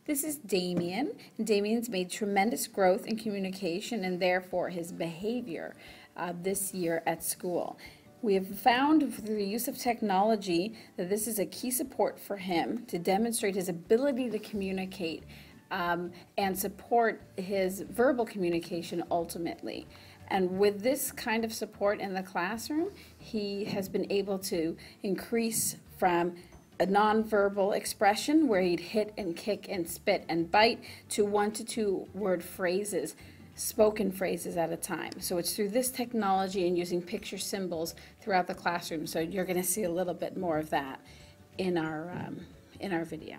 This is Damien. Damien's made tremendous growth in communication and therefore his behavior this year at school. We have found through the use of technology that this is a key support for him to demonstrate his ability to communicate and support his verbal communication ultimately. And with this kind of support in the classroom, he has been able to increase from a nonverbal expression where he'd hit and kick and spit and bite to 1 to 2 word phrases, spoken phrases at a time. So it's through this technology and using picture symbols throughout the classroom. So you're going to see a little bit more of that in our video.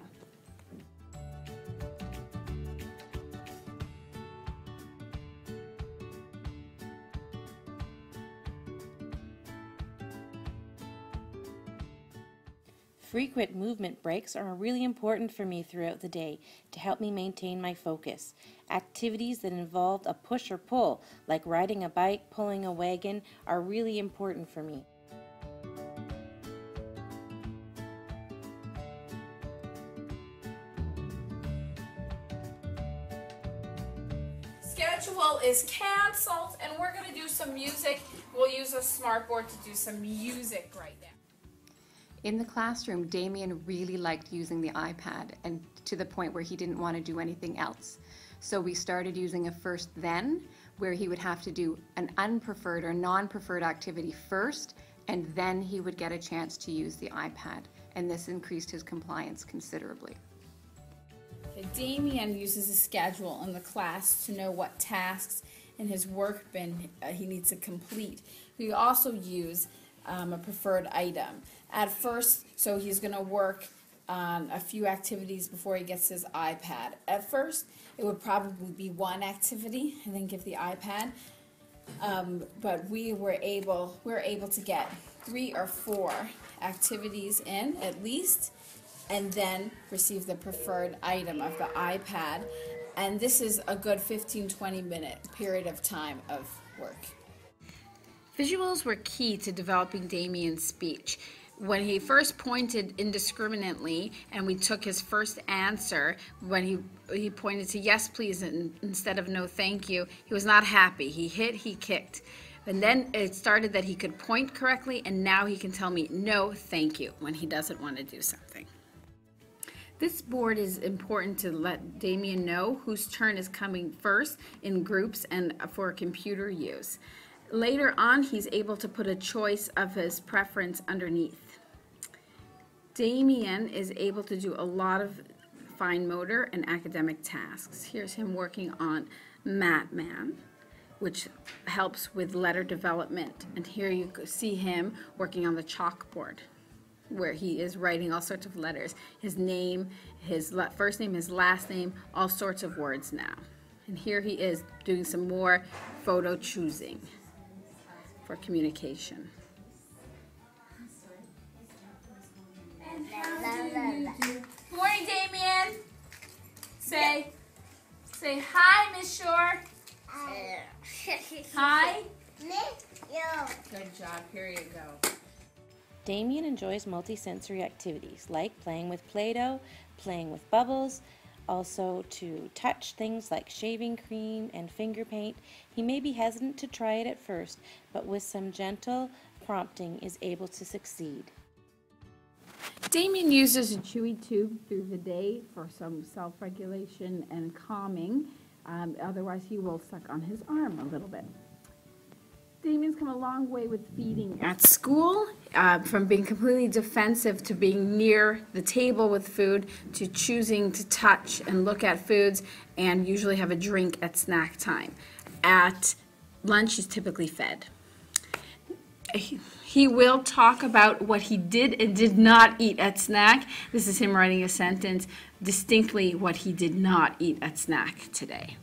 Frequent movement breaks are really important for me throughout the day to help me maintain my focus. Activities that involve a push or pull, like riding a bike, pulling a wagon, are really important for me. Schedule is canceled, and we're going to do some music. We'll use a smartboard to do some music right now. In the classroom, Damien really liked using the iPad, and to the point where he didn't want to do anything else. So we started using a first then, where he would have to do an unpreferred or non-preferred activity first, and then he would get a chance to use the iPad. And this increased his compliance considerably. Okay, Damien uses a schedule in the class to know what tasks in his work bin he needs to complete. We also use a preferred item. At first, so he's going to work on a few activities before he gets his iPad. At first, it would probably be one activity and then give the iPad. But we were able to get 3 or 4 activities in at least, and then receive the preferred item of the iPad. And this is a good 15-20 minute period of time of work. Visuals were key to developing Damien's speech. When he first pointed indiscriminately and we took his first answer, when he pointed to yes please instead of no thank you, he was not happy. He hit, he kicked. And then it started that he could point correctly, and now he can tell me no thank you when he doesn't want to do something. This board is important to let Damien know whose turn is coming first in groups and for computer use. Later on, he's able to put a choice of his preference underneath. Damien is able to do a lot of fine motor and academic tasks. Here's him working on Matman, which helps with letter development. And here you see him working on the chalkboard, where he is writing all sorts of letters. His name, his first name, his last name, all sorts of words now. And here he is doing some more photo choosing for communication. Good morning, Damien. Say hi, Miss Shore. Hi. Good job. Here you go. Damien enjoys multisensory activities like playing with Play-Doh, playing with bubbles, also to touch things like shaving cream and finger paint. He may be hesitant to try it at first, but with some gentle prompting is able to succeed. Damien uses a chewy tube through the day for some self-regulation and calming. Otherwise, he will suck on his arm a little bit. Damien's come a long way with feeding at school, from being completely defensive to being near the table with food to choosing to touch and look at foods and usually have a drink at snack time. At lunch, he's typically fed. He will talk about what he did and did not eat at snack. This is him writing a sentence, distinctly what he did not eat at snack today.